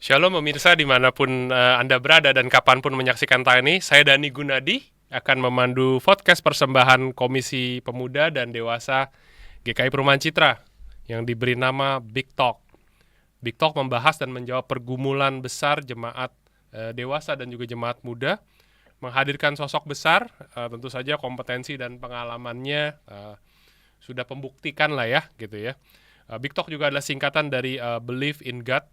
Shalom pemirsa dimanapun Anda berada dan kapanpun menyaksikan tayang ini, saya Dani Gunadi akan memandu podcast persembahan Komisi Pemuda dan Dewasa GKI Perumahan Citra yang diberi nama Big Talk. Big Talk membahas dan menjawab pergumulan besar jemaat dewasa dan juga jemaat muda, menghadirkan sosok besar, tentu saja kompetensi dan pengalamannya sudah pembuktikan lah ya gitu ya. Big Talk juga adalah singkatan dari Believe in God,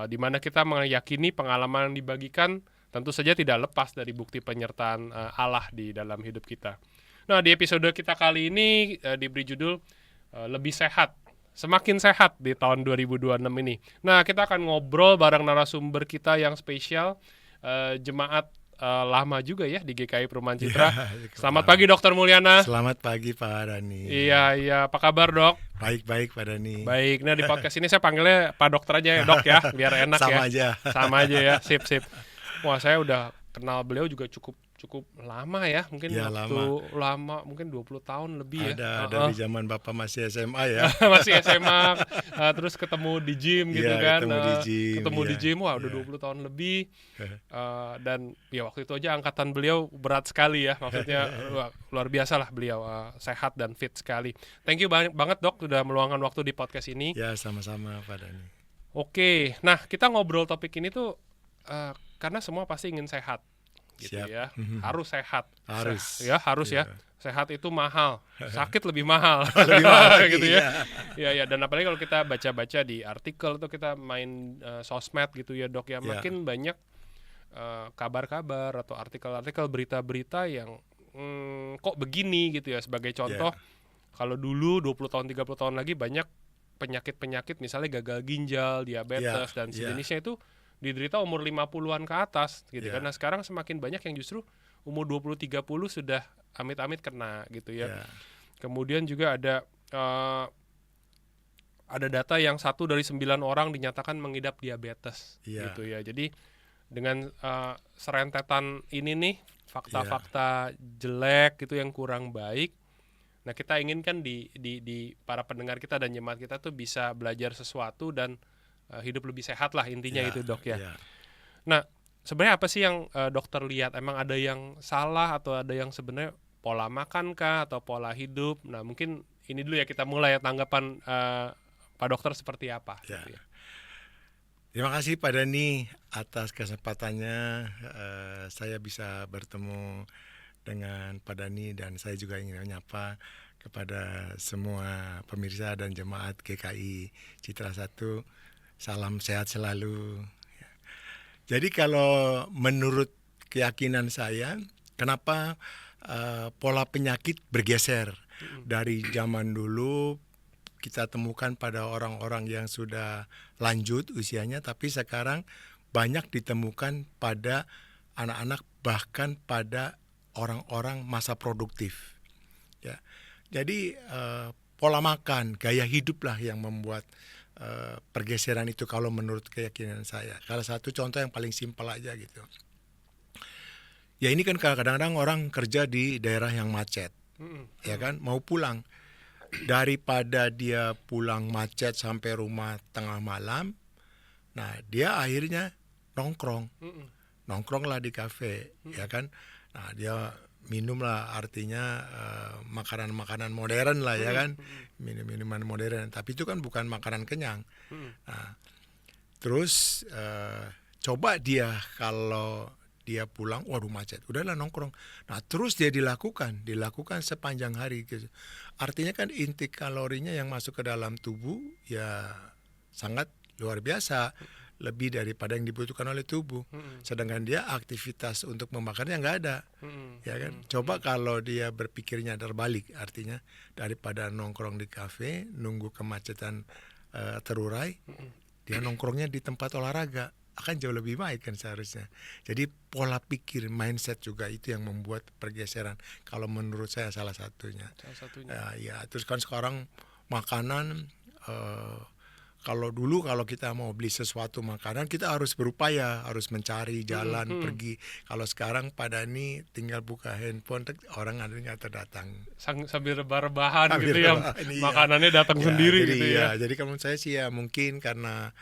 di mana kita meyakini pengalaman yang dibagikan tentu saja tidak lepas dari bukti penyertaan Allah di dalam hidup kita. Nah, di episode kita kali ini diberi judul Lebih Sehat, Semakin Sehat di tahun 2026 ini. Nah, kita akan ngobrol bareng narasumber kita yang spesial, jemaat lama juga ya di GKI Perumahan Citra. Selamat pagi Dokter Mulyana. Selamat pagi Pak Dani. Iya, apa kabar Dok? Baik Pak Dani. Baik, nah di podcast ini saya panggilnya Pak Dokter aja ya Dok ya, biar enak Sama ya. aja. Sama aja ya, sip. Wah, saya udah kenal beliau juga cukup lama ya, mungkin Ya, lama mungkin 20 tahun lebih ya. Ada dari zaman Bapak masih SMA ya. Masih SMA, terus ketemu di gym gitu Iya, kan. ketemu di gym, Wah udah iya. 20 tahun lebih. Dan ya waktu itu aja angkatan beliau berat sekali ya, maksudnya luar biasa lah beliau, sehat dan fit sekali. Thank you banget Dok sudah meluangkan waktu di podcast ini. Ya, sama-sama Pak Dani. Oke, nah kita ngobrol topik ini tuh karena semua pasti ingin sehat gitu. Siap. Ya, harus sehat. Harus. Harus ya. Iya. Sehat itu mahal, sakit lebih mahal. Lebih mahal lagi, gitu ya. iya. Ya, dan apalagi kalau kita baca-baca di artikel atau kita main sosmed gitu ya Dok ya, Ya. makin banyak kabar-kabar atau artikel-artikel berita-berita yang kok begini gitu ya. Sebagai contoh, kalau dulu 20 tahun 30 tahun lagi banyak penyakit-penyakit misalnya gagal ginjal, diabetes dan sejenisnya itu diderita umur 50-an ke atas gitu kan. Nah, sekarang semakin banyak yang justru umur 20-30 sudah amit-amit kena gitu ya. Kemudian juga ada data yang 1 dari 9 orang dinyatakan mengidap diabetes gitu ya. Jadi dengan serentetan ini nih, fakta-fakta jelek gitu yang kurang baik. Nah, kita inginkan di para pendengar kita dan jemaat kita tuh bisa belajar sesuatu dan hidup lebih sehat lah intinya itu Dok ya. Nah, sebenarnya apa sih yang dokter lihat? Emang ada yang salah atau ada yang sebenarnya pola makan kah atau pola hidup? Nah, mungkin ini dulu ya kita mulai tanggapan Pak Dokter seperti apa? Ya. Gitu ya. Terima kasih Pak Dani atas kesempatannya saya bisa bertemu dengan Pak Dani, dan saya juga ingin menyapa kepada semua pemirsa dan jemaat GKI Citra 1. Salam sehat selalu. Jadi kalau menurut keyakinan saya, kenapa pola penyakit bergeser dari zaman dulu kita temukan pada orang-orang yang sudah lanjut usianya, tapi sekarang banyak ditemukan pada anak-anak, bahkan pada orang-orang masa produktif. Ya, jadi pola makan, gaya hidup lah yang membuat pergeseran itu kalau menurut keyakinan saya. Kalau satu contoh yang paling simpel aja gitu. Ya ini kan kadang-kadang orang kerja di daerah yang macet, ya kan, mau pulang. Daripada dia pulang macet sampai rumah tengah malam, nah dia akhirnya nongkrong lah di kafe, ya kan. Nah dia minum lah, artinya makanan-makanan modern lah ya kan, minuman modern, tapi itu kan bukan makanan kenyang. Nah, terus coba dia kalau dia pulang, waduh macet, udahlah nongkrong. Nah terus dia dilakukan sepanjang hari gitu. Artinya kan inti kalorinya yang masuk ke dalam tubuh ya sangat luar biasa, lebih daripada yang dibutuhkan oleh tubuh. Sedangkan dia aktivitas untuk membakarnya nggak ada, ya kan. Coba kalau dia berpikirnya terbalik, artinya daripada nongkrong di kafe nunggu kemacetan terurai, dia nongkrongnya di tempat olahraga, akan jauh lebih baik kan seharusnya. Jadi pola pikir, mindset juga itu yang membuat pergeseran. Kalau menurut saya salah satunya. Ya, terus kan sekarang makanan, kalau dulu kalau kita mau beli sesuatu makanan kita harus berupaya, harus mencari jalan pergi. Kalau sekarang pada ini tinggal buka handphone, orang adanya terdatang. Sambil rebah-rebahan gitu ya, makanannya datang sendiri jadi, gitu ya. Jadi kalau menurut saya sih ya mungkin karena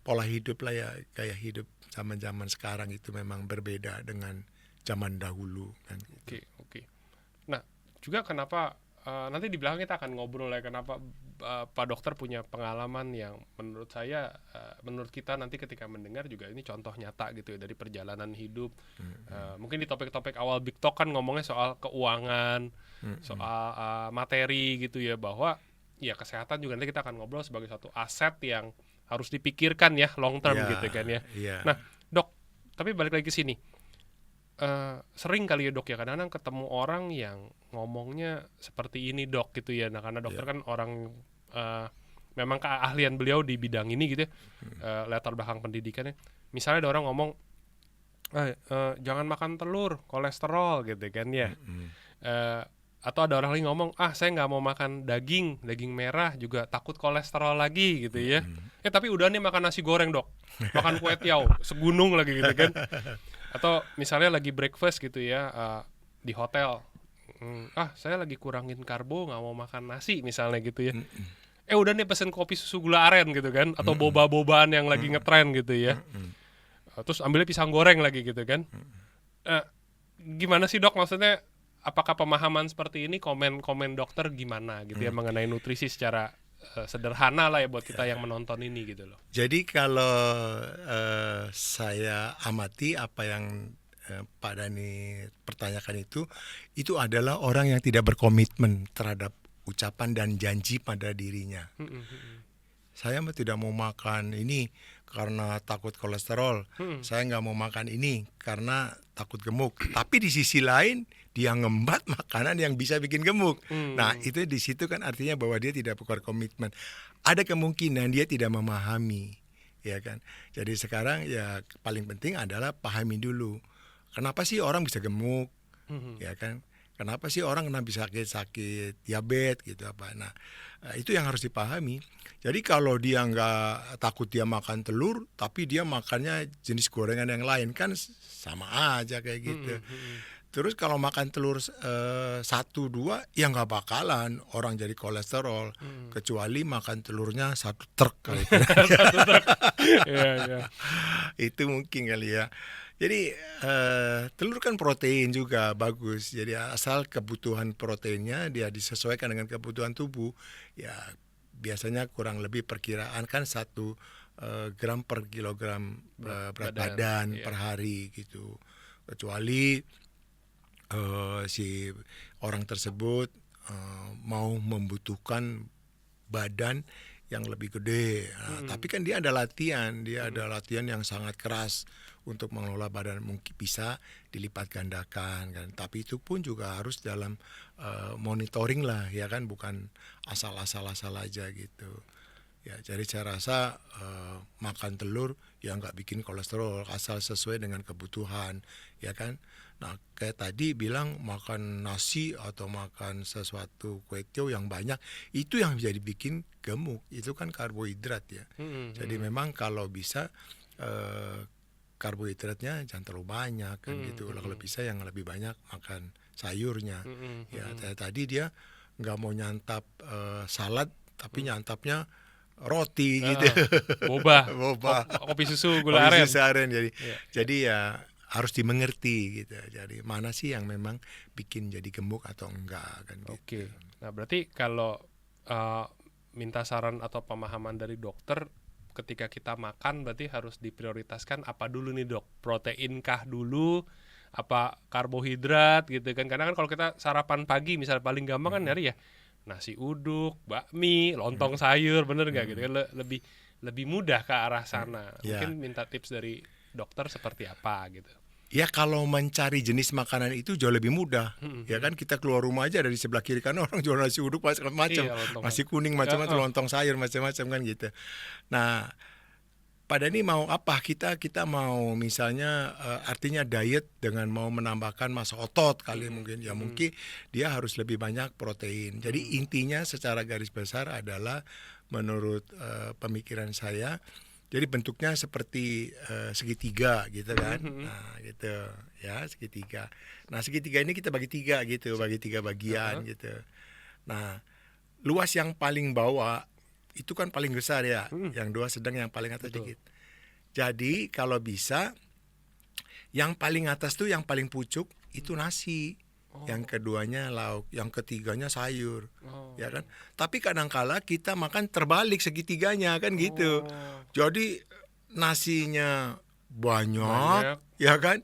pola hidup lah ya, gaya hidup zaman sekarang itu memang berbeda dengan zaman dahulu kan. Oke. Nah, juga kenapa nanti di belakang kita akan ngobrol ya kenapa Pak Dokter punya pengalaman yang menurut saya, menurut kita nanti ketika mendengar juga ini contoh nyata gitu ya dari perjalanan hidup. Mungkin di topik-topik awal Big Talk kan ngomongnya soal keuangan, soal materi gitu ya, bahwa ya kesehatan juga nanti kita akan ngobrol sebagai satu aset yang harus dipikirkan ya long term gitu kan ya. Nah, Dok, tapi balik lagi ke sini. Sering kali ya Dok ya kadang-kadang ketemu orang yang ngomongnya seperti ini Dok gitu ya. Nah karena dokter kan orang memang keahlian beliau di bidang ini gitu ya, latar belakang pendidikannya. Misalnya ada orang ngomong jangan makan telur, kolesterol gitu kan ya. Atau ada orang lagi ngomong saya nggak mau makan daging merah juga takut kolesterol lagi gitu ya. Tapi udah nih makan nasi goreng Dok, makan kue tiaw segunung lagi gitu kan. Atau misalnya lagi breakfast gitu ya di hotel, saya lagi kurangin karbo nggak mau makan nasi misalnya gitu ya. Udah nih pesen kopi susu gula aren gitu kan, atau boba-bobaan yang lagi ngetren gitu ya. Terus ambilnya pisang goreng lagi gitu kan. Gimana sih Dok, maksudnya apakah pemahaman seperti ini, komen dokter gimana gitu ya mengenai nutrisi secara sederhana lah ya buat kita yang menonton ini gitu loh. Jadi kalau saya amati apa yang Pak Dani pertanyakan itu adalah orang yang tidak berkomitmen terhadap ucapan dan janji pada dirinya. Saya tidak mau makan ini karena takut kolesterol. Saya nggak mau makan ini karena takut gemuk. Tapi di sisi lain dia ngembat makanan yang bisa bikin gemuk. Nah itu di situ kan artinya bahwa dia tidak berkomitmen. Ada kemungkinan dia tidak memahami, ya kan. Jadi sekarang ya paling penting adalah pahami dulu. Kenapa sih orang bisa gemuk, ya kan? Kenapa sih orang bisa sakit diabetes gitu apa? Nah itu yang harus dipahami. Jadi kalau dia nggak takut dia makan telur, tapi dia makannya jenis gorengan yang lain kan sama aja kayak gitu. Terus kalau makan telur 1-2 ya nggak bakalan orang jadi kolesterol, kecuali makan telurnya 1 truk kali. Itu mungkin kali ya. Jadi telur kan protein juga bagus. Jadi asal kebutuhan proteinnya dia disesuaikan dengan kebutuhan tubuh, ya biasanya kurang lebih perkiraan kan 1 gram per kilogram berat badan per hari gitu. Kecuali si orang tersebut mau membutuhkan badan yang lebih gede. Tapi kan dia ada latihan yang sangat keras untuk mengelola badan, mungkin bisa dilipat gandakan kan. Tapi itu pun juga harus dalam monitoring lah ya kan, bukan asal-asal aja gitu. Ya, jadi saya rasa makan telur ya nggak bikin kolesterol asal sesuai dengan kebutuhan, ya kan. Nah, kayak tadi bilang makan nasi atau makan sesuatu kue tiaw yang banyak, itu yang bisa dibikin gemuk, itu kan karbohidrat ya. Jadi memang kalau bisa karbohidratnya jangan terlalu banyak kan gitu. Kalau bisa yang lebih banyak makan sayurnya. Ya, tadi dia nggak mau nyantap salad, tapi nyantapnya roti gitu. Boba. Kopi susu gula aren. Jadi ya harus dimengerti gitu. Jadi mana sih yang memang bikin jadi gemuk atau enggak kan gitu. Oke. Nah, berarti kalau minta saran atau pemahaman dari dokter ketika kita makan berarti harus diprioritaskan apa dulu nih Dok? Protein kah dulu? Apa karbohidrat gitu kan? Karena kan kalau kita sarapan pagi misalnya paling gampang kan nyari ya nasi uduk, bakmi, lontong sayur, bener nggak gitu kan? Lebih mudah ke arah sana. Mungkin minta tips dari dokter seperti apa gitu. Ya kalau mencari jenis makanan itu jauh lebih mudah. Ya kan kita keluar rumah aja dari sebelah kiri kan orang jual nasi uduk macam-macam, nasi kuning macam-macam, lontong sayur macam-macam kan gitu. Nah, pada ini mau apa? Kita mau misalnya artinya diet dengan mau menambahkan massa otot kali mungkin. Ya mungkin dia harus lebih banyak protein. Jadi intinya secara garis besar adalah menurut pemikiran saya, jadi bentuknya seperti segitiga gitu kan. Nah gitu ya, segitiga. Nah segitiga ini kita bagi 3 gitu, bagi 3 bagian gitu. Nah luas yang paling bawah itu kan paling besar ya, Hmm. yang 2 sedang, yang paling atas Betul. dikit. Jadi kalau bisa yang paling atas tuh yang paling pucuk itu nasi. Oh. Yang keduanya lauk, yang ketiganya sayur. Oh. Ya kan? Tapi kadangkala kita makan terbalik segitiganya kan gitu. Jadi nasinya banyak, ya kan?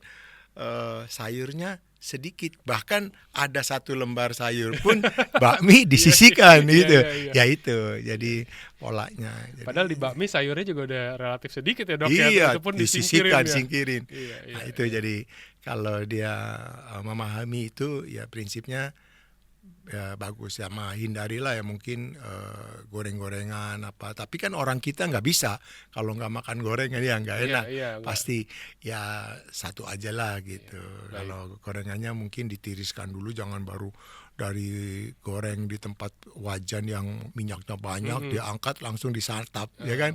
Sayurnya sedikit. Bahkan ada 1 lembar sayur pun bakmi disisihkan gitu. Iya. Ya itu. Jadi polanya. Jadi, Padahal di bakmi sayurnya juga udah relatif sedikit ya dok iya, ya, itu pun disingkirin ya. singkirin. Iya. Nah, itu jadi kalau dia memahami itu ya prinsipnya ya bagus ya, hindarilah ya mungkin goreng-gorengan apa. Tapi kan orang kita nggak bisa kalau nggak makan gorengan ya nggak enak. Iya, Pasti ya satu aja lah gitu. Baik. Kalau gorengannya mungkin ditiriskan dulu, jangan baru dari goreng di tempat wajan yang minyaknya banyak diangkat langsung disantap ya kan.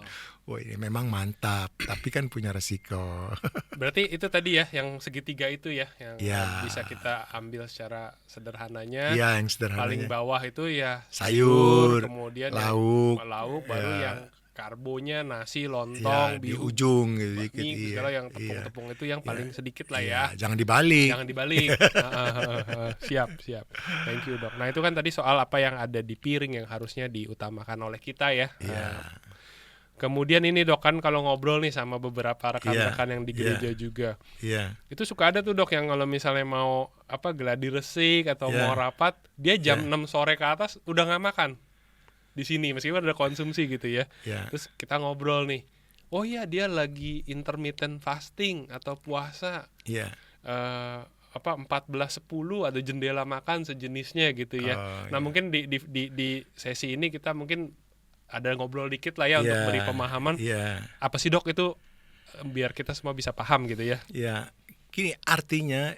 Wah, ini memang mantap, tapi kan punya resiko. Berarti itu tadi ya yang segitiga itu ya yang Ya. bisa kita ambil secara sederhananya. Iya, yang Paling sederhananya. bawah itu ya Sayur, kemudian lauk, lauk baru ya. yang karbonya nasi, Ya, lontong, di bihun, ujung gitu bakmi, dikit. Iya, segala yang iya. tepung-tepung itu yang paling sedikit lah Iya, ya. jangan dibalik. Jangan dibalik. Siap. Thank you dok. Nah itu kan tadi soal apa yang ada di piring yang harusnya diutamakan oleh kita ya. Iya. Kemudian ini dok, kan kalau ngobrol nih sama beberapa rekan-rekan Iya, yang di iya. gereja juga, Iya. itu suka ada tuh dok yang kalau misalnya mau gladi resik atau Iya. mau rapat, dia jam Iya. 6 sore ke atas udah nggak makan di sini meskipun ada konsumsi gitu ya. Iya. Terus kita ngobrol nih, oh iya dia lagi intermittent fasting atau puasa, Iya. 14-10 ada jendela makan sejenisnya gitu ya. Oh, Nah iya. mungkin di sesi ini kita mungkin ada ngobrol dikit lah ya untuk Iya. beri pemahaman. Iya. Apa sih dok itu, biar kita semua bisa paham gitu ya. Ya, gini artinya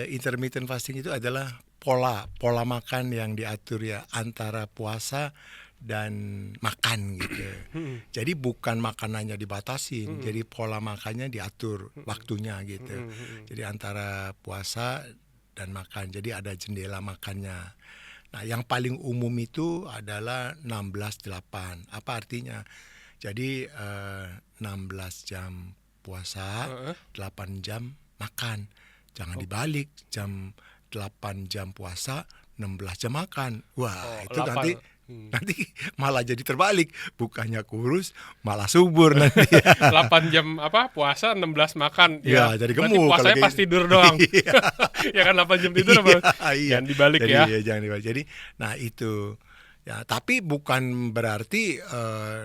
intermittent fasting itu adalah pola makan yang diatur ya antara puasa dan makan gitu. Jadi bukan makanannya dibatasin, jadi pola makannya diatur waktunya gitu. Jadi antara puasa dan makan, jadi ada jendela makannya. Nah, yang paling umum itu adalah 16-8. Apa artinya? Jadi 16 jam puasa, 8 jam makan. Jangan dibalik, jam 8 jam puasa, 16 jam makan. Wah, itu 8. nanti malah jadi terbalik, bukannya kurus malah subur nanti. 8 jam puasa, 16 makan. Ya, jadi berarti gemuk puasanya kalau pas tidur doang. Ya kan 8 jam tidur apa? Iya. Jangan dibalik Jadi, ya. Jangan dibalik. Jadi, nah itu ya. Tapi bukan berarti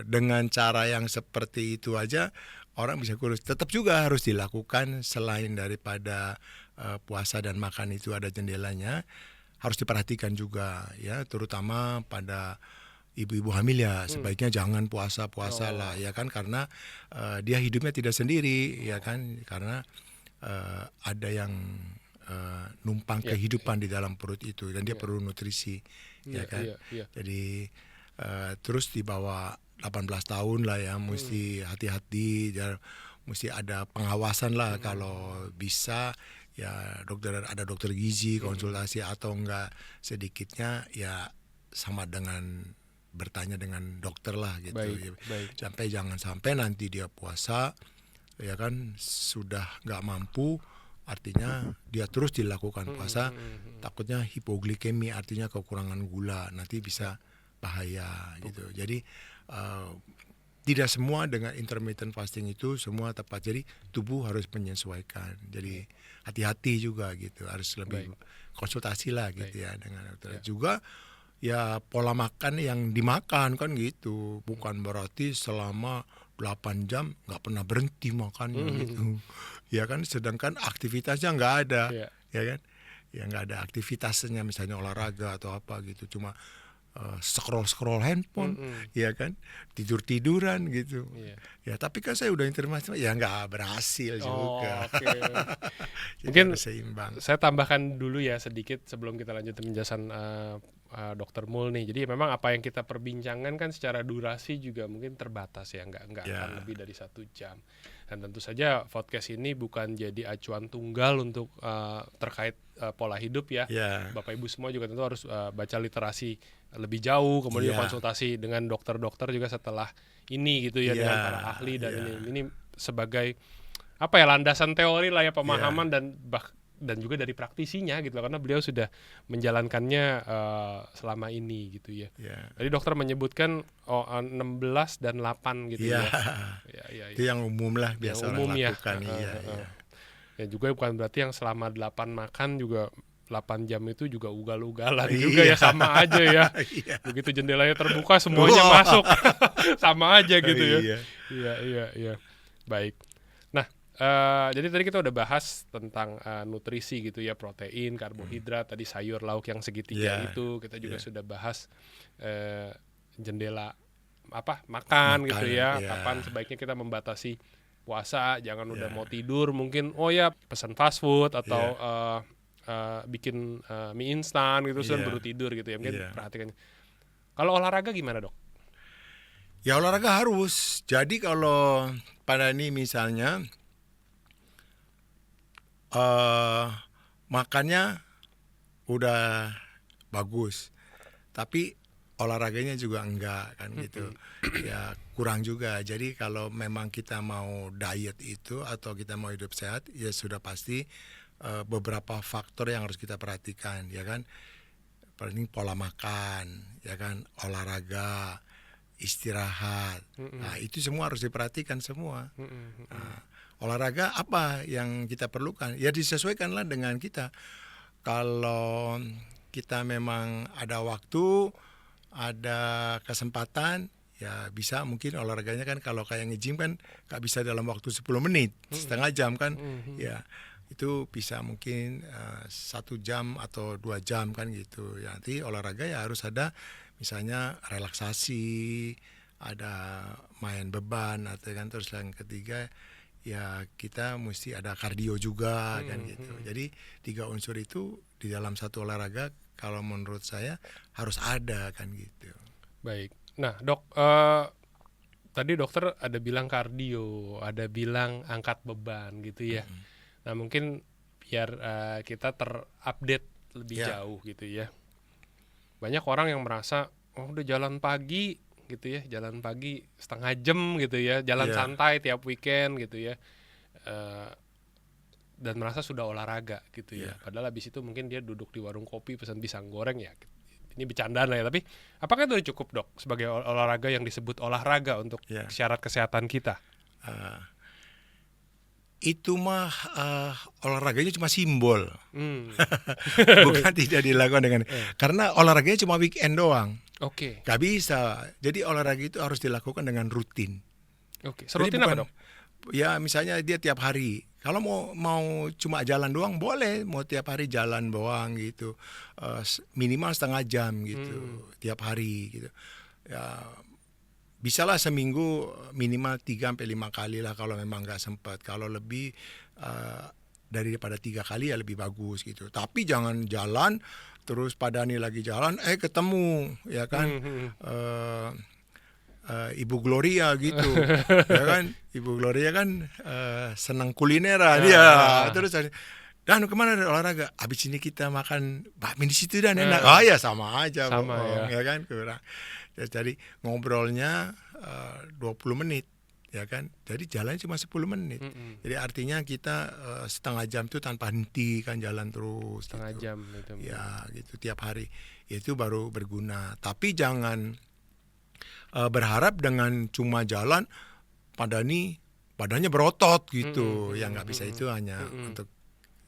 dengan cara yang seperti itu aja orang bisa kurus. Tetap juga harus dilakukan selain daripada puasa dan makan itu ada jendelanya. Harus diperhatikan juga ya, terutama pada ibu-ibu hamil ya, sebaiknya jangan puasa lah ya kan, karena dia hidupnya tidak sendiri ya kan, karena ada yang numpang kehidupan di dalam perut itu dan dia perlu nutrisi ya kan. Iya. Jadi terus di bawah 18 tahun lah ya mesti hati-hati, mesti ada pengawasan lah kalau bisa. Ya ada dokter gizi konsultasi atau enggak sedikitnya ya sama dengan bertanya dengan dokter lah gitu. Baik. Jangan sampai nanti dia puasa ya kan sudah nggak mampu, artinya dia terus dilakukan puasa, takutnya hipoglikemi artinya kekurangan gula, nanti bisa bahaya gitu. Jadi tidak semua dengan intermittent fasting itu semua tepat. Jadi tubuh harus menyesuaikan. Jadi hati-hati juga gitu. Harus lebih konsultasi lah gitu ya dengan dokter. Juga ya pola makan yang dimakan kan gitu. Bukan berarti selama 8 jam nggak pernah berhenti makannya gitu. Ya kan, sedangkan aktivitasnya nggak ada. Ya kan? Ya nggak ada aktivitasnya, misalnya olahraga atau apa gitu. Cuma scroll handphone, ya kan, tiduran gitu. Ya tapi kan saya udah intermittent, ya nggak berhasil juga. Okay. Mungkin seimbang. Saya tambahkan dulu ya sedikit sebelum kita lanjut penjelasan Dokter Mul nih. Jadi memang apa yang kita perbincangkan kan secara durasi juga mungkin terbatas ya, nggak Ya. akan lebih dari 1 jam. Dan tentu saja podcast ini bukan jadi acuan tunggal untuk terkait pola hidup ya. Ya. Bapak Ibu semua juga tentu harus baca literasi lebih jauh, kemudian Ya. konsultasi dengan dokter-dokter juga setelah ini gitu ya, Ya. dengan para ahli dan Ya. ini sebagai apa ya, landasan teori lah ya, pemahaman dan juga dari praktisinya gitu, karena beliau sudah menjalankannya selama ini gitu ya. Ya. Tadi dokter menyebutkan 16 dan 8 gitu Ya. ya. Itu yang umum lah biasa Yang umum orang ya. lakukan. Iya. Ya juga bukan berarti yang selama 8 makan juga 8 jam itu juga ugal-ugalan Iya. juga ya, sama aja ya. Iya. Begitu jendelanya terbuka semuanya Wah. masuk. Sama aja gitu ya. Iya. Iya. Baik. Nah, jadi tadi kita udah bahas tentang nutrisi gitu ya, protein, karbohidrat, tadi sayur lauk yang segitiga Yeah. itu. Kita juga Yeah. sudah bahas jendela makan gitu ya. Yeah. Kapan sebaiknya kita membatasi puasa, jangan udah Yeah. mau tidur mungkin pesan fast food atau bikin mie instan gitu Yeah. baru tidur gitu ya. Mungkin Yeah. perhatikan. Kalau olahraga gimana, Dok? Ya olahraga harus. Jadi kalau pada ini misalnya makannya udah bagus, tapi olahraganya juga enggak kan gitu. Ya kurang juga. Jadi kalau memang kita mau diet itu atau kita mau hidup sehat, ya sudah pasti beberapa faktor yang harus kita perhatikan, ya kan. Paling pola makan, ya kan, olahraga, istirahat. Nah, itu semua harus diperhatikan semua. Nah, olahraga apa yang kita perlukan? Ya disesuaikanlah dengan kita. Kalau kita memang ada waktu, ada kesempatan, ya bisa mungkin olahraganya kan kalau kayak nge-gym kan gak bisa dalam waktu 10 menit, setengah jam kan. Ya itu bisa mungkin 1 jam atau 2 jam kan gitu. Ya, nanti olahraga ya harus ada misalnya relaksasi, ada main beban atau kan, terus yang ketiga ya kita mesti ada kardio juga kan gitu. Jadi 3 unsur itu di dalam satu olahraga kalau menurut saya harus ada kan gitu. Baik. Nah, Dok, tadi dokter ada bilang kardio, ada bilang angkat beban gitu ya. Nah, mungkin biar kita terupdate lebih jauh gitu ya. Banyak orang yang merasa udah jalan pagi gitu ya, jalan pagi setengah jam gitu ya, jalan santai tiap weekend gitu ya, dan merasa sudah olahraga gitu ya. Padahal habis itu mungkin dia duduk di warung kopi pesan pisang goreng ya. Ini bercandaan lah ya, tapi apakah itu udah cukup, Dok, sebagai olahraga yang disebut olahraga untuk syarat kesehatan kita? Itu mah olahraganya cuma simbol, bukan tidak dilakukan dengan karena olahraganya cuma weekend doang. Oke. Gak bisa. Jadi olahraga itu harus dilakukan dengan rutin. Oke. Serutin apa, Dok? Ya misalnya dia tiap hari. Kalau mau cuma jalan doang boleh, mau tiap hari jalan doang gitu, minimal setengah jam gitu tiap hari gitu. Ya bisalah seminggu minimal 3-5 kali lah kalau memang nggak sempat. Kalau lebih daripada 3 kali ya lebih bagus gitu. Tapi jangan jalan terus pada nih lagi jalan ketemu ya kan Ibu Gloria gitu ya kan. Ibu Gloria kan senang kulineran ya. Terus dan kemana olahraga? Habis ini kita makan bakmi di situ dan enak. Oh ya sama aja, sama ya kan kurang. Jadi ngobrolnya 20 menit ya kan. Jadi jalan cuma 10 menit. Jadi artinya kita setengah jam itu tanpa henti kan jalan terus setengah gitu. jam gitu. Ya gitu tiap hari. Itu baru berguna. Tapi jangan berharap dengan cuma jalan badannya berotot gitu. Yang nggak bisa itu hanya untuk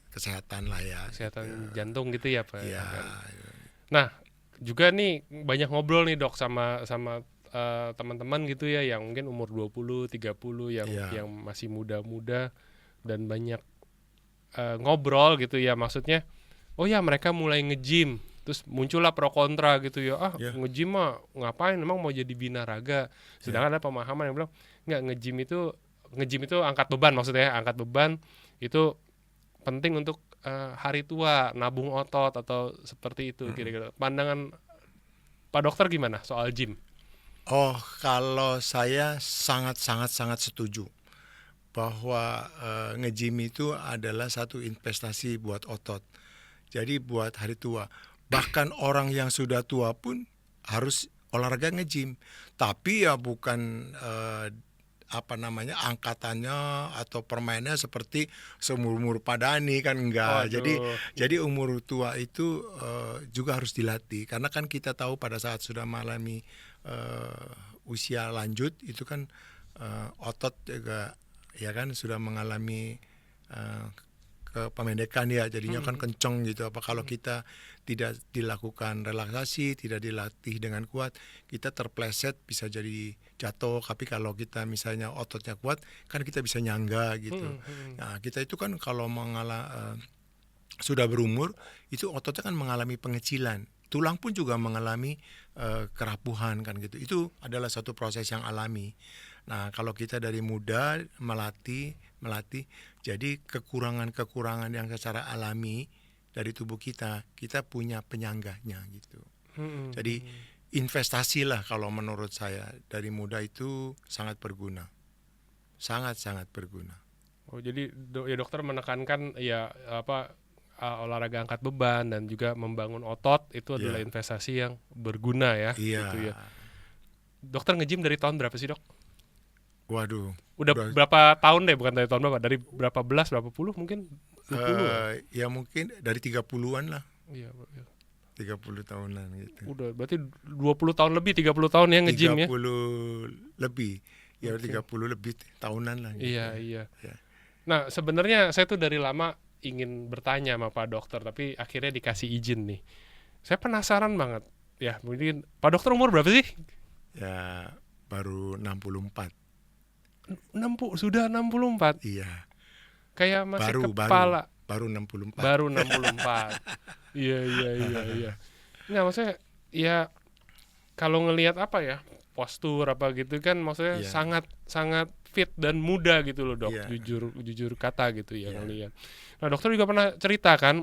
kesehatan lah ya. Kesehatan jantung gitu ya, Pak. Ya. Nah, juga nih banyak ngobrol nih, Dok, sama teman-teman gitu ya yang mungkin umur 20, 30 yang masih muda-muda dan banyak ngobrol gitu ya, maksudnya mereka mulai nge-gym. Terus muncullah pro kontra gitu ya. Nge-gym mah ngapain, emang mau jadi binaraga. Sedangkan ada pemahaman yang bilang enggak, nge-gym itu angkat beban, maksudnya angkat beban itu penting untuk hari tua, nabung otot atau seperti itu kira-kira. Pandangan Pak Dokter gimana soal gym? Oh, kalau saya sangat setuju bahwa nge-gym itu adalah satu investasi buat otot. Jadi buat hari tua. Bahkan orang yang sudah tua pun harus olahraga nge-gym. Tapi ya bukan angkatannya atau permainnya seperti seumur-umur Pak Dani kan enggak. Waduh. Jadi umur tua itu juga harus dilatih karena kan kita tahu pada saat sudah mengalami usia lanjut itu kan otot juga ya kan sudah mengalami kependekan ya, jadinya kan kenceng gitu. Apa kalau kita tidak dilakukan relaksasi, tidak dilatih dengan kuat, kita terpleset bisa jadi jatuh. Tapi kalau kita misalnya ototnya kuat, kan kita bisa nyangga gitu. Nah, kita itu kan kalau sudah berumur, itu ototnya kan mengalami pengecilan. Tulang pun juga mengalami kerapuhan kan gitu. Itu adalah satu proses yang alami. Nah, kalau kita dari muda melatih, jadi kekurangan-kekurangan yang secara alami dari tubuh kita punya penyangganya gitu. Jadi investasi lah kalau menurut saya dari muda itu sangat berguna, sangat berguna. Oh, jadi dokter menekankan ya olahraga angkat beban dan juga membangun otot itu adalah Ya, investasi yang berguna ya, gitu ya. iya. Dokter nge-gym dari tahun berapa sih, Dok? Waduh, Udah berapa tahun deh, bukan dari tahun berapa? Dari berapa belas, berapa puluh mungkin? 20 ya? ya mungkin dari 30-an lah, Iya, 30 tahunan gitu. udah berarti 20 tahun lebih, 30 tahun ya nge-gym ya? 30 lebih, ya Oke. 30 lebih tahunan lah gitu. Iya. Ya. Nah, sebenarnya saya tuh dari lama ingin bertanya sama Pak Dokter, tapi akhirnya dikasih izin nih. Saya penasaran banget. Ya, mungkin Pak Dokter umur berapa sih? Ya, baru 64. 60, sudah 64. Iya, Kayak masih baru kepala. baru 64. Baru 64. Iya. Nggak, maksudnya ya kalau ngelihat apa ya, postur apa gitu kan maksudnya Iya. sangat fit dan muda gitu loh, Dok. Iya. Jujur kata gitu ya Iya. ngelihat. Nah, dokter juga pernah cerita kan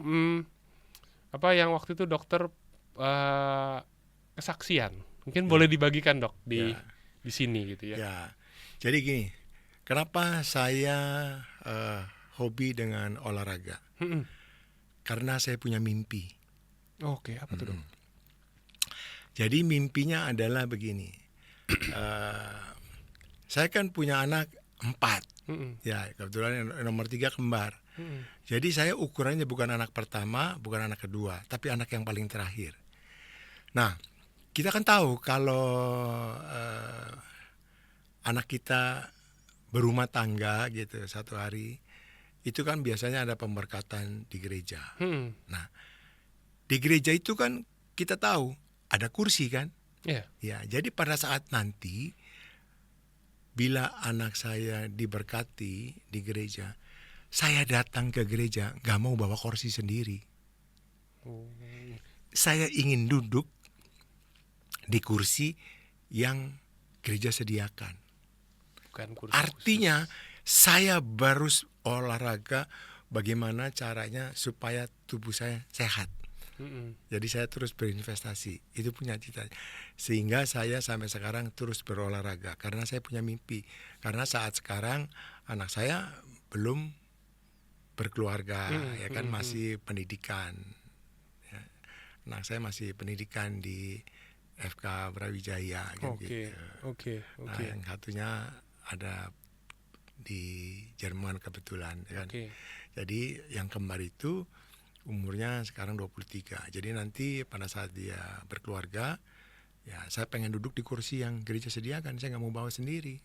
apa yang waktu itu dokter kesaksian. Mungkin boleh dibagikan, Dok, Ya. di sini gitu ya. Ya. Jadi gini, kenapa saya hobi dengan olahraga? Mm-mm. Karena saya punya mimpi. Oke, apa tuh, Dok? Jadi mimpinya adalah begini. Saya kan punya anak 4. Mm-mm. Ya, kebetulan yang nomor 3 kembar. Mm-mm. Jadi saya ukurannya bukan anak pertama, bukan anak kedua, tapi anak yang paling terakhir. Nah, kita kan tahu kalau anak kita berumah tangga gitu satu hari, itu kan biasanya ada pemberkatan di gereja. Mm-mm. Nah, di gereja itu kan kita tahu ada kursi kan? Iya. Ya, jadi pada saat nanti bila anak saya diberkati di gereja, saya datang ke gereja gak mau bawa kursi sendiri. Saya ingin duduk di kursi yang gereja sediakan. Bukan kursi Artinya saya baru olahraga bagaimana caranya supaya tubuh saya sehat. Mm-mm. Jadi saya terus berinvestasi, itu punya cita. Sehingga saya sampai sekarang terus berolahraga karena saya punya mimpi. Karena saat sekarang anak saya belum berkeluarga, ya kan masih pendidikan. Ya. Anak saya masih pendidikan di FK Brawijaya kan gitu. Oke. Nah, yang satunya ada di Jerman kebetulan kan. Oke. Jadi yang kembar itu umurnya sekarang 23. Jadi nanti pada saat dia berkeluarga, ya saya pengen duduk di kursi yang gereja sediakan. Saya nggak mau bawa sendiri.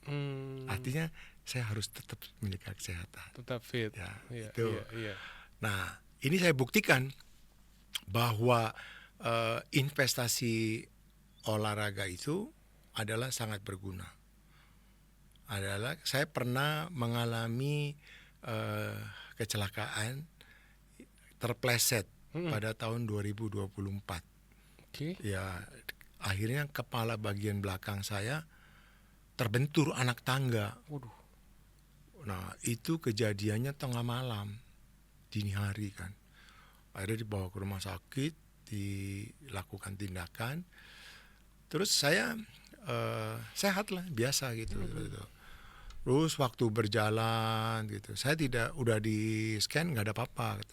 Artinya saya harus tetap menjaga kesehatan. Tetap fit. Ya, Iya, itu. Iya. Nah, ini saya buktikan bahwa investasi olahraga itu adalah sangat berguna. Saya pernah mengalami kecelakaan terpleset pada tahun 2024. Oke. Ya, akhirnya kepala bagian belakang saya terbentur anak tangga. Waduh. Nah, itu kejadiannya tengah malam, dini hari kan. Akhirnya dibawa ke rumah sakit, dilakukan tindakan. Terus saya sehat lah, biasa gitu. Terus waktu berjalan gitu, saya tidak udah di scan nggak ada apa-apa.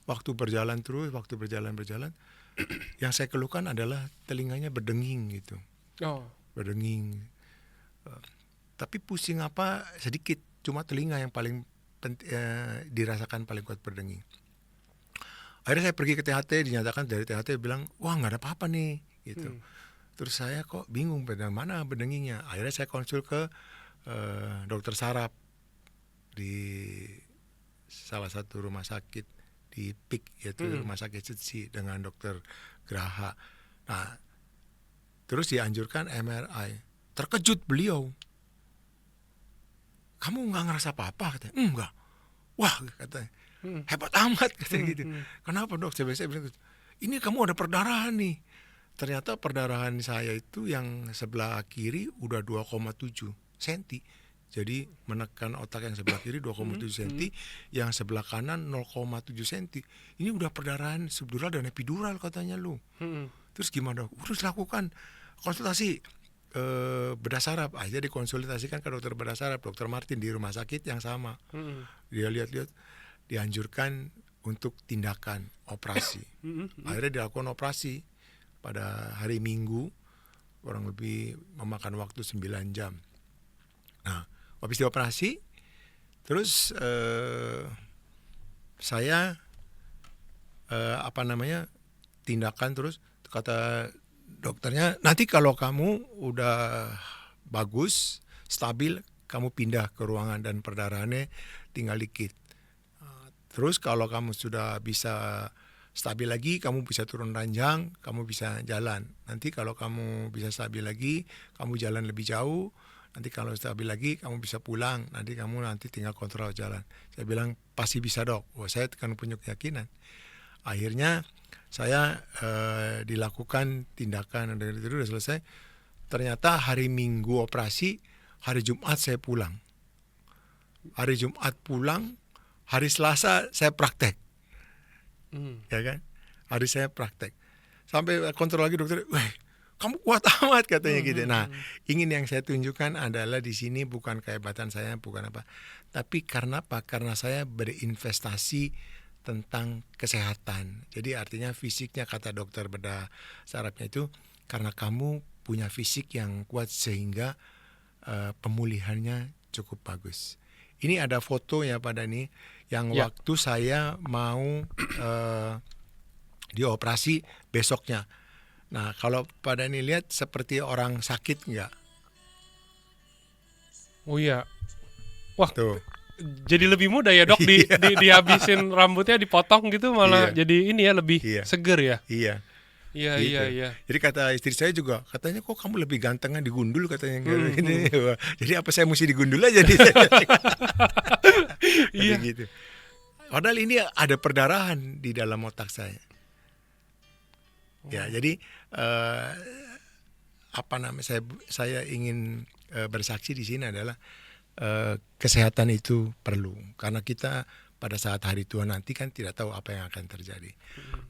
Waktu berjalan terus, waktu berjalan, yang saya keluhkan adalah telinganya berdenging gitu, Oh. berdenging. Tapi pusing apa sedikit, cuma telinga yang paling dirasakan paling kuat berdenging. Akhirnya saya pergi ke THT, dinyatakan dari THT bilang, wah nggak ada apa-apa nih gitu. Terus saya kok bingung mana berdengingnya. Akhirnya saya konsul ke dokter saraf di salah satu rumah sakit di PIK, yaitu rumah sakit Setsi, dengan dokter Graha. Nah, terus dianjurkan MRI. Terkejut beliau. Kamu nggak ngerasa apa-apa? Katanya. Enggak. Wah, katanya. Hebat amat, katanya gitu. Kenapa dok? Saya bilang, ini kamu ada perdarahan nih. Ternyata perdarahan saya itu yang sebelah kiri udah 2,7 cm. Jadi menekan otak yang sebelah kiri 2,7 cm, yang sebelah kanan 0,7 cm. Ini udah perdarahan subdural dan epidural katanya lu. Terus gimana dok? Terus lakukan konsultasi bedah saraf. Akhirnya dikonsultasikan ke dokter bedah saraf, dokter Martin, di rumah sakit yang sama. Dia lihat-lihat, dianjurkan untuk tindakan operasi. Akhirnya dilakukan operasi pada hari Minggu, kurang lebih memakan waktu 9 jam. Nah, habis dioperasi, terus saya tindakan terus, kata dokternya, nanti kalau kamu udah bagus, stabil, kamu pindah ke ruangan dan perdarahannya tinggal dikit. Terus kalau kamu sudah bisa stabil lagi, kamu bisa turun ranjang, kamu bisa jalan. Nanti kalau kamu bisa stabil lagi, kamu jalan lebih jauh. Nanti kalau stabil lagi, kamu bisa pulang. Nanti kamu tinggal kontrol jalan. Saya bilang, pasti bisa dok. Wah, saya kan punya keyakinan. Akhirnya saya dilakukan tindakan, dan itu udah selesai. Ternyata hari Minggu operasi, hari Jumat saya pulang. Hari Jumat pulang, hari Selasa saya praktek. Ya kan? Hari saya praktek. Sampai kontrol lagi dokter, wah, kamu kuat amat katanya gitu. Nah, ingin yang saya tunjukkan adalah di sini bukan kehebatan saya, bukan apa. Tapi karena apa? Karena saya berinvestasi tentang kesehatan. Jadi artinya fisiknya, kata dokter bedah sarafnya itu, karena kamu punya fisik yang kuat sehingga pemulihannya cukup bagus. Ini ada foto ya Pak Dani, yang waktu saya mau dioperasi besoknya. Nah, kalau Pak Dani lihat seperti orang sakit nggak? Oh iya. Wah, tuh. Jadi lebih mudah ya dok, dihabisin rambutnya, dipotong gitu, malah jadi ini ya, lebih seger ya. Iya. Iya. Jadi kata istri saya juga, katanya kok kamu lebih gantengnya digundul katanya. Jadi apa saya mesti digundul aja nih? Iya. Gitu. Padahal ini ada perdarahan di dalam otak saya. Ya, jadi saya ingin bersaksi di sini adalah kesehatan itu perlu, karena kita pada saat hari tua nanti kan tidak tahu apa yang akan terjadi.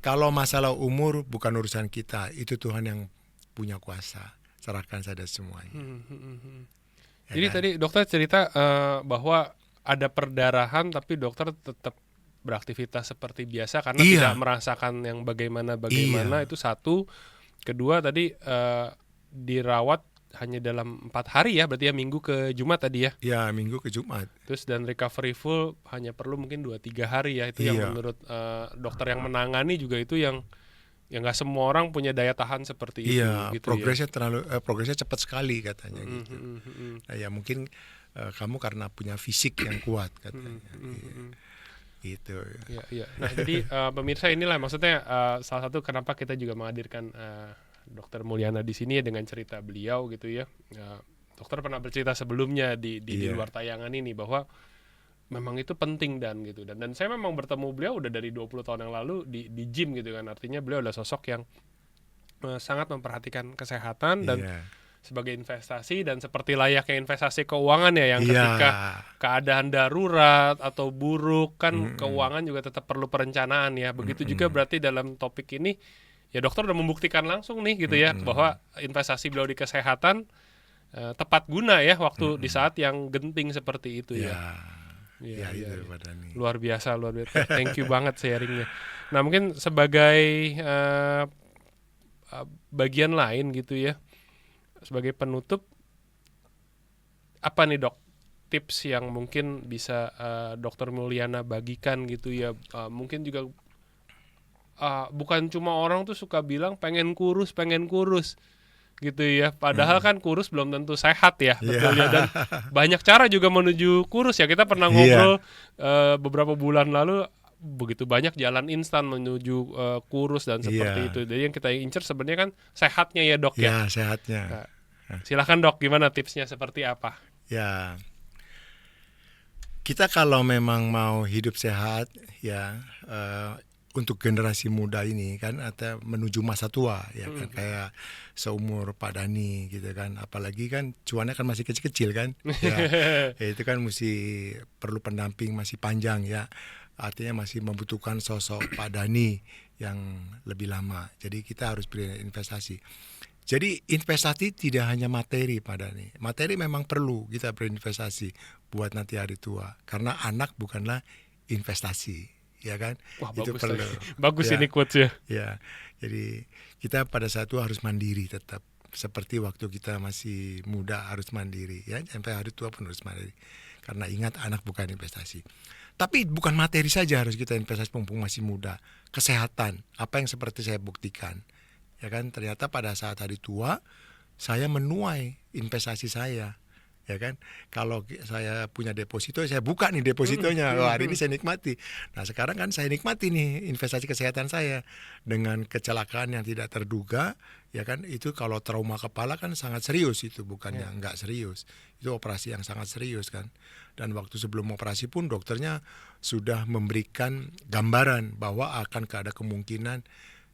Kalau masalah umur bukan urusan kita, itu Tuhan yang punya kuasa. Serahkan saja semuanya. Ya, jadi kan? Tadi dokter cerita bahwa ada perdarahan, tapi dokter tetap beraktivitas seperti biasa karena tidak merasakan yang bagaimana. Itu satu. Kedua tadi dirawat hanya dalam 4 hari ya, berarti ya, Minggu ke Jumat tadi ya? Ya, Minggu ke Jumat. Terus dan recovery full hanya perlu mungkin 2-3 hari ya, itu yang menurut dokter yang menangani juga, itu yang nggak semua orang punya daya tahan seperti itu. Gitu, progresnya cepat sekali katanya gitu. Nah, ya mungkin kamu karena punya fisik yang kuat katanya. Gitu. Iya. Nah, jadi pemirsa, inilah maksudnya salah satu kenapa kita juga menghadirkan Dokter Mulyana di sini ya, dengan cerita beliau gitu ya. Dokter pernah bercerita sebelumnya di luar tayangan ini bahwa memang itu penting gitu. Dan saya memang bertemu beliau udah dari 20 tahun yang lalu di gym gitu kan. Artinya beliau adalah sosok yang sangat memperhatikan kesehatan dan sebagai investasi, dan seperti layaknya investasi keuangan ya, yang ketika keadaan darurat atau buruk kan keuangan juga tetap perlu perencanaan ya. Begitu juga berarti dalam topik ini ya dokter udah membuktikan langsung nih gitu ya bahwa investasi beliau di kesehatan tepat guna ya waktu di saat yang genting seperti itu ya. Ya, itu Pak Dhani. Luar biasa. Thank you banget sharingnya. Nah mungkin sebagai bagian lain gitu ya, sebagai penutup, apa nih dok tips yang mungkin bisa dokter Mulyana bagikan gitu ya, mungkin juga bukan cuma orang tuh suka bilang pengen kurus gitu ya, padahal kan kurus belum tentu sehat ya, betul ya, dan banyak cara juga menuju kurus ya. Kita pernah ngobrol beberapa bulan lalu, begitu banyak jalan instan menuju kurus dan seperti itu. Jadi yang kita incer sebenarnya kan sehatnya ya dok ya. Sehatnya. Nah, silakan dok, gimana tipsnya, seperti apa? Ya, kita kalau memang mau hidup sehat ya, untuk generasi muda ini kan, atau menuju masa tua ya kan, kayak seumur Pak Dhani gitu kan, apalagi kan cuannya kan masih kecil-kecil kan ya, itu kan mesti perlu pendamping masih panjang ya, artinya masih membutuhkan sosok Pak Dhani yang lebih lama. Jadi kita harus berinvestasi. Jadi investasi tidak hanya materi Pak Dhani, materi memang perlu kita berinvestasi buat nanti hari tua, karena anak bukanlah investasi. Ya kan. Wah, itu bagus perlu. Bagus ya. Ini quotes ya. Ya, jadi kita pada saat itu harus mandiri tetap, seperti waktu kita masih muda harus mandiri ya, sampai hari tua pun harus mandiri. Karena ingat, anak bukan investasi. Tapi bukan materi saja harus kita investasi mumpung masih muda. Kesehatan, apa yang seperti saya buktikan. Ya kan, ternyata pada saat hari tua saya menuai investasi saya. Ya kan, kalau saya punya deposito, saya buka nih depositonya. Wah, hari ini saya nikmati. Nah, sekarang kan saya nikmati nih investasi kesehatan saya dengan kecelakaan yang tidak terduga. Ya kan, itu kalau trauma kepala kan sangat serius, itu bukannya nggak serius. Itu operasi yang sangat serius kan. Dan waktu sebelum operasi pun dokternya sudah memberikan gambaran bahwa akan ada kemungkinan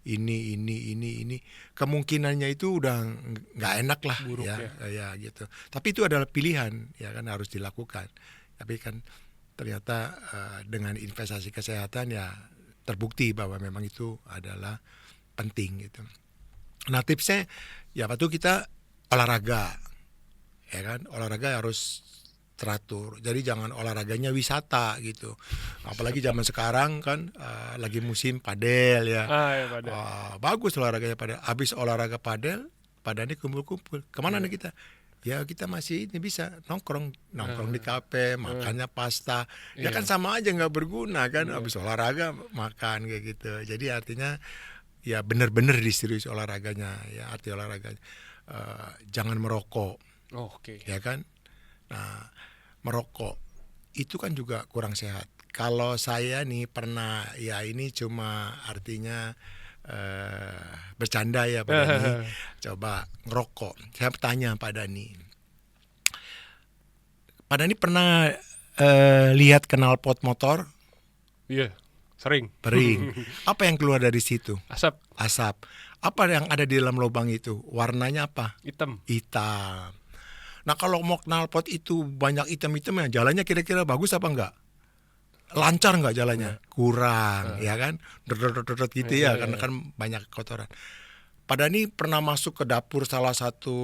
ini kemungkinannya itu udah nggak enak lah. Buruk, ya gitu. Tapi itu adalah pilihan ya kan, harus dilakukan. Tapi kan ternyata dengan investasi kesehatan ya terbukti bahwa memang itu adalah penting gitu. Nah, tipsnya ya waktu kita olahraga ya kan, olahraga harus teratur. Jadi jangan olahraganya wisata gitu. Apalagi zaman sekarang kan lagi musim padel ya. Padel. Bagus olahraganya padel. Habis olahraga padel, padahal kumpul-kumpul. Kemana nih kita? Ya kita masih ini bisa nongkrong di kafe, makannya pasta. Ya kan sama aja nggak berguna kan. Habis olahraga makan kayak gitu. Jadi artinya ya benar-benar diserius olahraganya. Ya arti olahraganya jangan merokok. Ya kan. Nah, merokok itu kan juga kurang sehat. Kalau saya nih pernah, ya ini cuma artinya bercanda ya Pak Dhani, coba ngerokok. Saya tanya Pak Dhani pernah lihat knalpot motor? Iya, sering. Bering. Apa yang keluar dari situ? Asap. Apa yang ada di dalam lubang itu? Warnanya apa? Hitam. Nah, kalau mau knalpot itu banyak hitam-hitamnya, jalannya kira-kira bagus apa enggak? Lancar enggak jalannya? Kurang, ya kan? Dot gitu ya, karena kan banyak kotoran. Pada ini pernah masuk ke dapur salah satu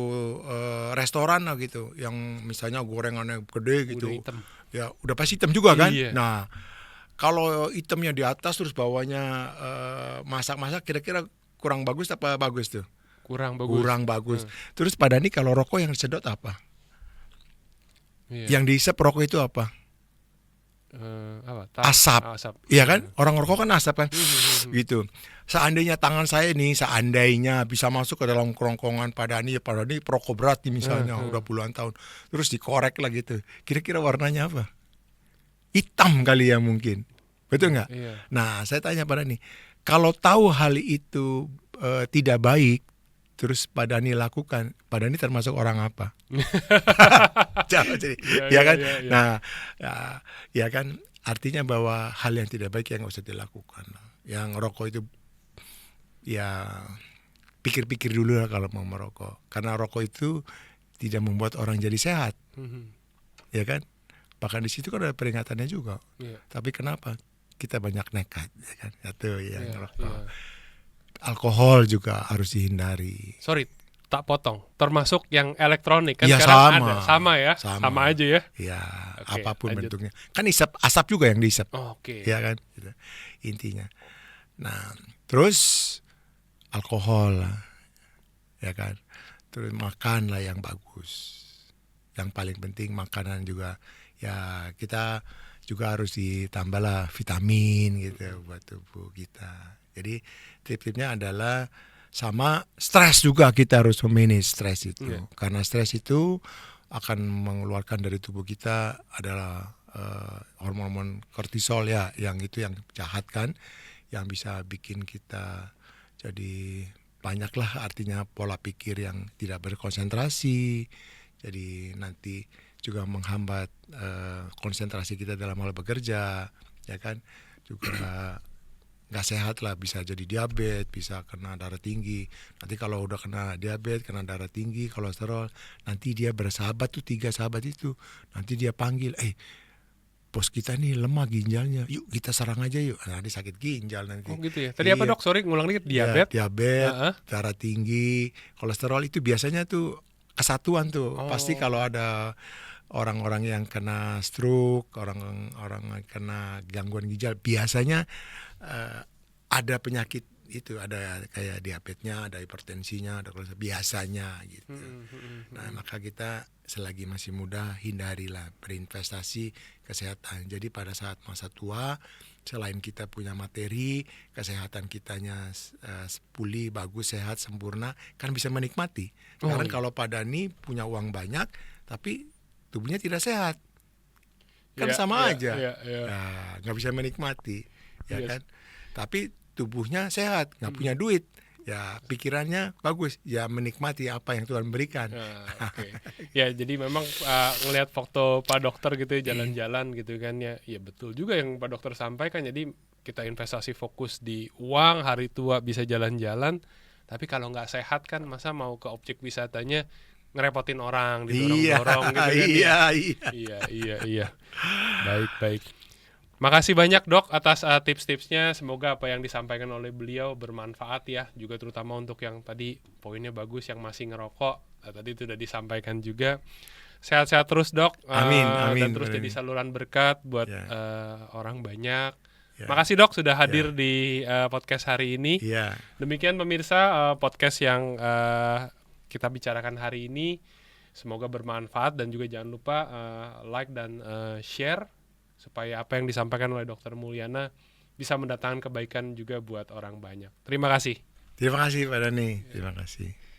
restoran lah gitu, yang misalnya gorengannya gede gitu. Ya, udah pasti hitam juga kan? Iya. Nah, kalau hitamnya di atas terus bawahnya masak-masak, kira-kira kurang bagus apa bagus tuh? Kurang bagus. Terus pada ini kalau rokok yang disedot apa? Yang dihisap rokok itu apa? Asap. Iya kan? Orang rokok kan asap kan? Gitu. Seandainya tangan saya nih, seandainya bisa masuk ke dalam kerongkongan Pak Dhani perokok berat nih misalnya, udah puluhan tahun, terus dikorek lah gitu, kira-kira warnanya apa? Hitam kali ya mungkin. Betul nggak? Nah, saya tanya Pak Dhani, kalau tahu hal itu tidak baik, terus Pak Dhani lakukan, Pak Dhani termasuk orang apa? Jadi, ya kan? Nah, ya kan, artinya bahwa hal yang tidak baik yang nggak usah dilakukan. Yang rokok itu, ya pikir-pikir dulu lah kalau mau merokok, karena rokok itu tidak membuat orang jadi sehat, ya kan? Bahkan di situ kan ada peringatannya juga. Tapi kenapa kita banyak nekat, ya kan? Itu yang ngerokok. alkohol juga harus dihindari. Sorry, tak potong. Termasuk yang elektronik kan Iya, sekarang sama. ada. Sama ya? Sama aja ya? Ya, Oke, apapun lanjut. bentuknya. Kan asap juga yang dihisap. Oh, oke. Ya kan? Gitu. Intinya. Nah, terus alkohol lah. Ya kan? Terus makan lah yang bagus. Yang paling penting makanan juga. Ya, kita juga harus ditambah lah vitamin gitu buat tubuh kita. Jadi tip-tipnya adalah sama stres juga, kita harus memanage stres itu. Karena stres itu akan mengeluarkan dari tubuh kita adalah hormon kortisol ya, yang itu yang jahat kan, yang bisa bikin kita jadi banyaklah artinya pola pikir yang tidak berkonsentrasi. Jadi nanti juga menghambat konsentrasi kita dalam hal bekerja, ya kan, juga nggak sehat lah, bisa jadi diabetes, bisa kena darah tinggi. Nanti kalau udah kena diabetes, kena darah tinggi, kolesterol, nanti dia bersahabat tuh, 3 sahabat itu, nanti dia panggil, bos kita nih lemah ginjalnya, yuk kita serang aja yuk. Nah, dia sakit ginjal nanti. Oh gitu ya. Tadi apa dok? Sorry, ngulang dikit. Diabetes. Ya, diabetes, darah tinggi, kolesterol itu biasanya tuh kesatuan tuh. Pasti kalau ada orang-orang yang kena stroke, orang-orang yang kena gangguan ginjal, biasanya ada penyakit itu, ada kayak diabetesnya, ada hipertensinya, ada kolesterol biasanya gitu. Nah, maka kita selagi masih muda hindarilah berinvestasi kesehatan. Jadi pada saat masa tua, selain kita punya materi, kesehatan kitanya pulih, bagus, sehat, sempurna, kan bisa menikmati. Karena kalau pada nih punya uang banyak, tapi tubuhnya tidak sehat, kan sama aja. Nah, nggak bisa menikmati, ya kan. Tapi tubuhnya sehat, nggak punya duit, ya pikirannya bagus, ya menikmati apa yang Tuhan berikan. Ya jadi memang ngelihat foto Pak Dokter gitu ya, jalan-jalan gitu kan ya, ya betul juga yang Pak Dokter sampaikan. Jadi kita investasi fokus di uang, hari tua bisa jalan-jalan, tapi kalau nggak sehat kan masa mau ke objek wisatanya ngerepotin orang, didorong-dorong gitu kan. Iya. Baik. Makasih banyak dok atas tips-tipsnya. Semoga apa yang disampaikan oleh beliau bermanfaat ya. Juga terutama untuk yang tadi poinnya bagus, yang masih ngerokok. Tadi itu sudah disampaikan juga. Sehat-sehat terus dok. Amin. Dan terus jadi saluran berkat buat orang banyak. Makasih dok sudah hadir di podcast hari ini. Demikian pemirsa podcast yang kita bicarakan hari ini. Semoga bermanfaat dan juga jangan lupa like dan share, supaya apa yang disampaikan oleh Dr. Mulyana bisa mendatangkan kebaikan juga buat orang banyak. Terima kasih. Terima kasih Pak Dani. Terima kasih.